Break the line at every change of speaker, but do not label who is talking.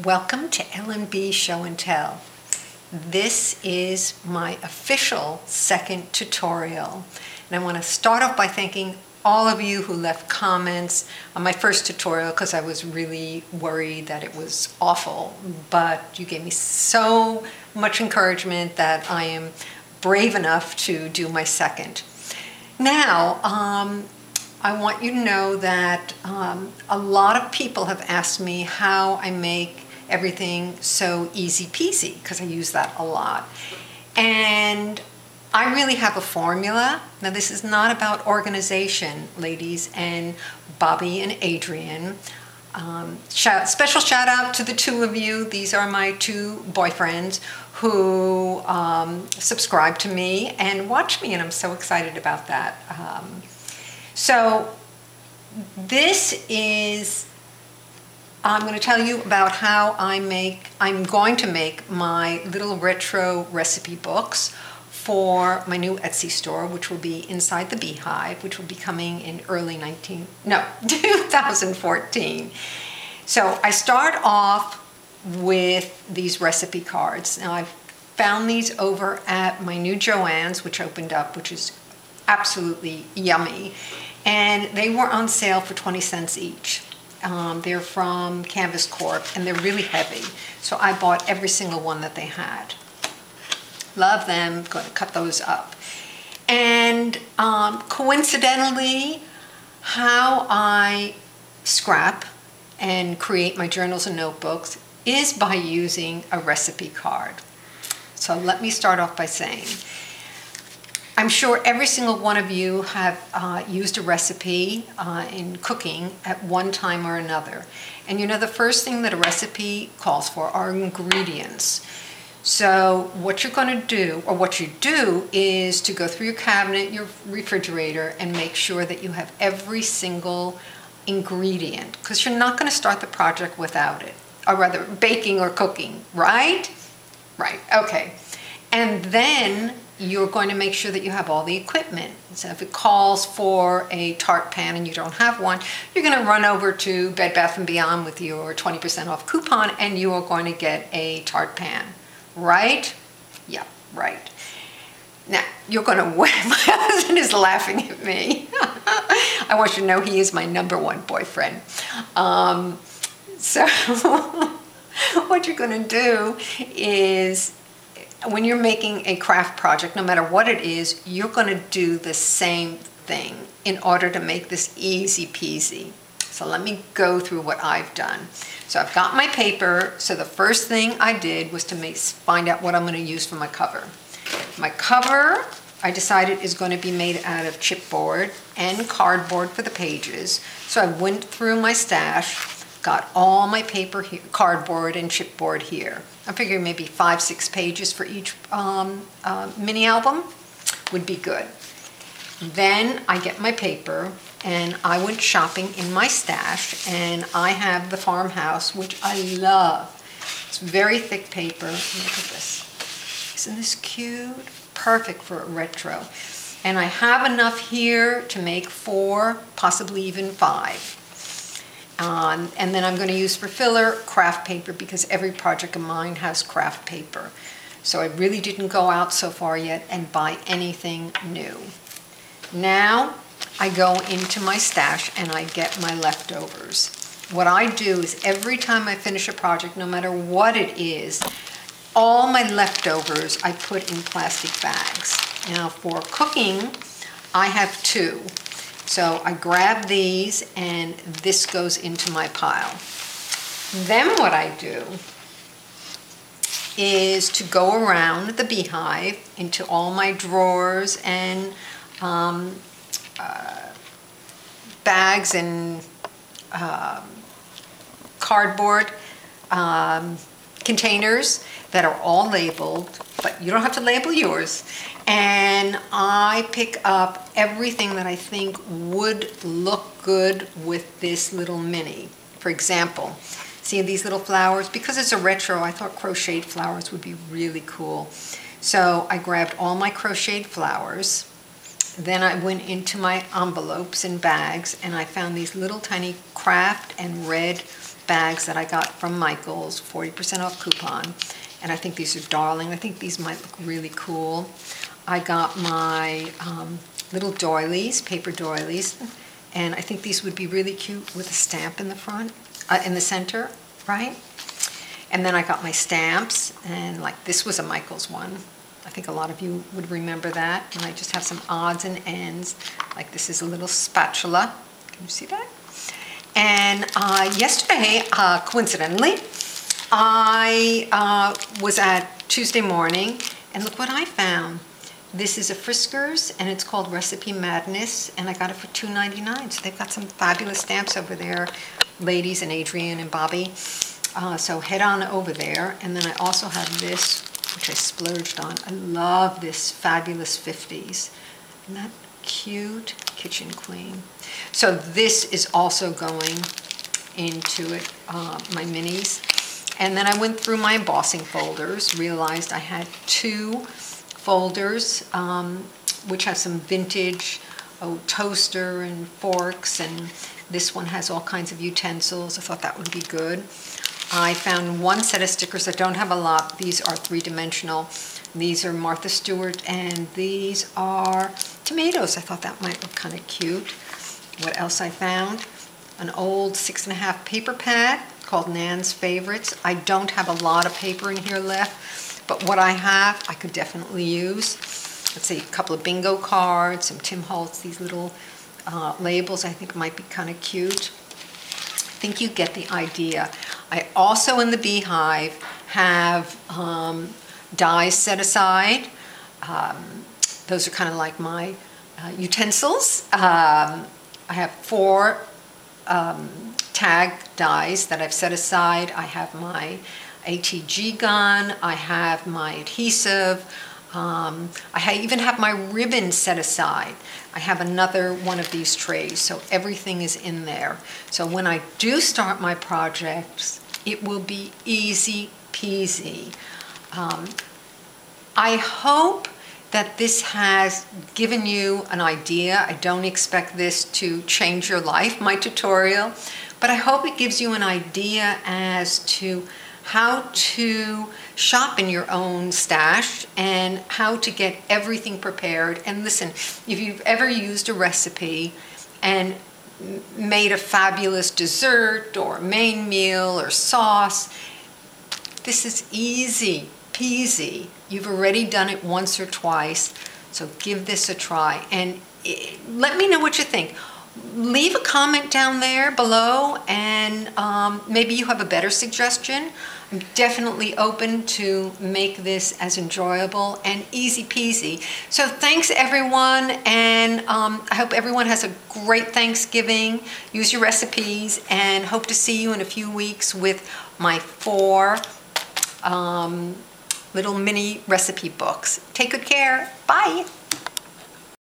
Welcome to L&B Show and Tell. This is my official second tutorial. And I want to start off by thanking all of you who left comments on my first tutorial because I was really worried that it was awful. But you gave me so much encouragement that I am brave enough to do my second. Now, I want you to know that a lot of people have asked me how I make everything so easy peasy, because I use that a lot. And I really have a formula. Now, this is not about organization, ladies and Bobby and Adrian. Special shout out to the two of you. These are my two boyfriends who subscribe to me and watch me, and I'm so excited about that. So this is, I'm going to tell you about how I'm going to make my little retro recipe books for my new Etsy store, which will be inside the Beehive, which will be coming in early 2014. So I start off with these recipe cards. Now I've found these over at my new Joann's, which opened up, which is absolutely yummy. And they were on sale for 20 cents each. They're from Canvas Corp, and they're really heavy. So I bought every single one that they had. Love them, going to cut those up. And coincidentally, how I scrap and create my journals and notebooks is by using a recipe card. So let me start off by saying, I'm sure every single one of you have used a recipe in cooking at one time or another. And you know, the first thing that a recipe calls for are ingredients. So what you're going to do, or what you do, is to go through your cabinet, your refrigerator, and make sure that you have every single ingredient, because you're not going to start the project without it, or rather baking or cooking, right? Right, okay. And then you're going to make sure that you have all the equipment. So if it calls for a tart pan and you don't have one, you're going to run over to Bed Bath & Beyond with your 20% off coupon, and you are going to get a tart pan, right? Yeah, right. Now, you're going to my husband is laughing at me. I want you to know he is my #1 boyfriend. So what you're going to do is, when you're making a craft project, no matter what it is, you're going to do the same thing in order to make this easy peasy. So let me go through what I've done. So I've got my paper. So the first thing I did was to find out what I'm going to use for my cover. My cover, I decided, is going to be made out of chipboard and cardboard for the pages. So I went through my stash, got all my paper here, cardboard and chipboard here. I figured maybe 5-6 pages for each mini album would be good. Then I get my paper and I went shopping in my stash, and I have the Farmhouse, which I love. It's very thick paper. Look at this. Isn't this cute? Perfect for a retro. And I have enough here to make 4, possibly even 5. And then I'm going to use for filler craft paper, because every project of mine has craft paper. So I really didn't go out so far yet and buy anything new. Now I go into my stash and I get my leftovers. What I do is every time I finish a project, no matter what it is, all my leftovers I put in plastic bags. Now for cooking, I have 2. So I grab these, and this goes into my pile. Then what I do is to go around the Beehive into all my drawers and bags and cardboard containers that are all labeled, but you don't have to label yours. And I pick up everything that I think would look good with this little mini. For example, see these little flowers? Because it's a retro, I thought crocheted flowers would be really cool. So I grabbed all my crocheted flowers. Then I went into my envelopes and bags, and I found these little tiny craft and red bags that I got from Michael's, 40% off coupon. And I think these are darling. I think these might look really cool. I got my little doilies, paper doilies. And I think these would be really cute with a stamp in the front, in the center, right? And then I got my stamps, and like this was a Michael's one. I think a lot of you would remember that. And I just have some odds and ends. Like this is a little spatula. Can you see that? And yesterday, coincidentally, I was at Tuesday morning, and look what I found. This is a Friskers, and it's called Recipe Madness, and I got it for $2.99. So they've got some fabulous stamps over there, ladies and Adrienne and Bobby. So head on over there. And then I also have this, which I splurged on. I love this fabulous 50s. Isn't that cute? Kitchen Queen. So this is also going into it, my minis. And then I went through my embossing folders, realized I had 2 folders, which have some vintage toaster and forks, and this one has all kinds of utensils. I thought that would be good. I found 1 set of stickers. I don't have a lot. These are 3-dimensional. These are Martha Stewart, and these are tomatoes. I thought that might look kind of cute. What else I found? An old 6.5 paper pad called Nan's Favorites. I don't have a lot of paper in here left, but what I have, I could definitely use. Let's see, a couple of bingo cards, some Tim Holtz, these little labels I think might be kind of cute. I think you get the idea. I also, in the Beehive, have dies set aside. Those are kind of like my utensils. I have 4 tag dies that I've set aside. I have my ATG gun. I have my adhesive. I even have my ribbon set aside. I have another one of these trays, so everything is in there. So when I do start my projects, it will be easy peasy. I hope that this has given you an idea. I don't expect this to change your life, my tutorial, but I hope it gives you an idea as to how to shop in your own stash and how to get everything prepared. And listen, if you've ever used a recipe and made a fabulous dessert or main meal or sauce, this is easy peasy. You've already done it once or twice, so give this a try. And let me know what you think. Leave a comment down there below, and maybe you have a better suggestion. I'm definitely open to make this as enjoyable and easy peasy. So thanks everyone, and I hope everyone has a great Thanksgiving. Use your recipes, and hope to see you in a few weeks with my 4 little mini recipe books. Take good care. Bye.